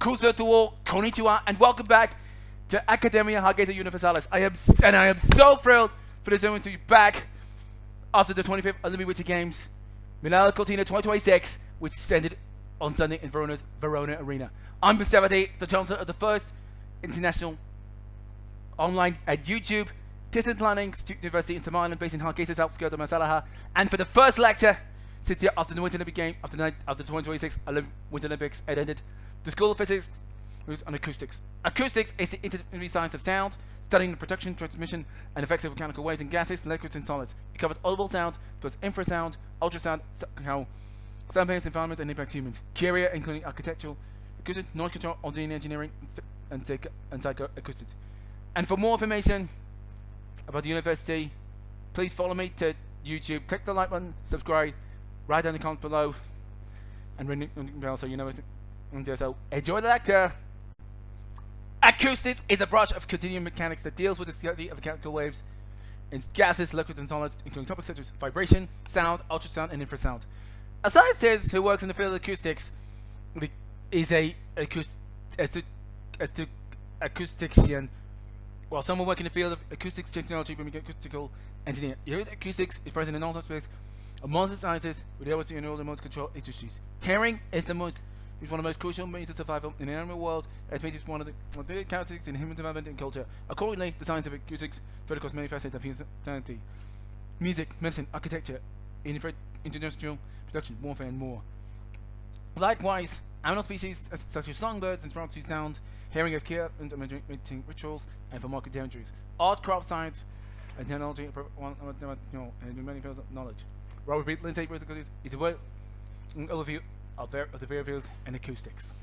Kusa Duo, Konnichiwa, and welcome back to Academia Hargeisa Universalis. I am so thrilled for this event to be back after the 25th Olympic Winter Games, Masaalaha 2026, which ended on Sunday in Verona's Verona Arena. I'm Mustafa Aw-Abdi, the Chancellor of the first international online at YouTube distance learning university in Somaliland, based in Hargeisa's outskirts of Masaalaha, and for the first lecture since the after the Winter Olympic Game after the 2026 Winter Olympics had ended. The School of Physics was on acoustics. Acoustics is the interdisciplinary science of sound, studying the production, transmission, and effects of mechanical waves in gases, liquids, and solids. It covers audible sound, plus infrasound, ultrasound, how sound paints environments and impacts humans. Key area including architectural, acoustics, noise control, audio engineering, and psychoacoustics. And for more information about the university, please follow me to YouTube. Click the like button, subscribe, write down the comments below, and ring the bell so you know it. So enjoy the lecture. Acoustics is a branch of continuum mechanics that deals with the study of mechanical waves in gases, liquids, and solids, including topics such as vibration, sound, ultrasound, and infrasound. A scientist who works in the field of acoustics is acoustician, while someone working in the field of acoustics technology will be an acoustical engineer. Acoustics is present in all aspects of modern sciences with able to enroll in most control industries. Hearing is one of the most crucial means of survival in the animal world, as it is one of the big characteristics in human development and culture. Accordingly, the science of acoustics further across many facets of humanity: music, medicine, architecture, industrial production, warfare, and more. Likewise, animal species such as songbirds and frogs use sound, hearing as key in rituals and for market territories. Art, craft, science, and technology, and many fields of knowledge. Robert Lindsay is a overview of the various fields in acoustics.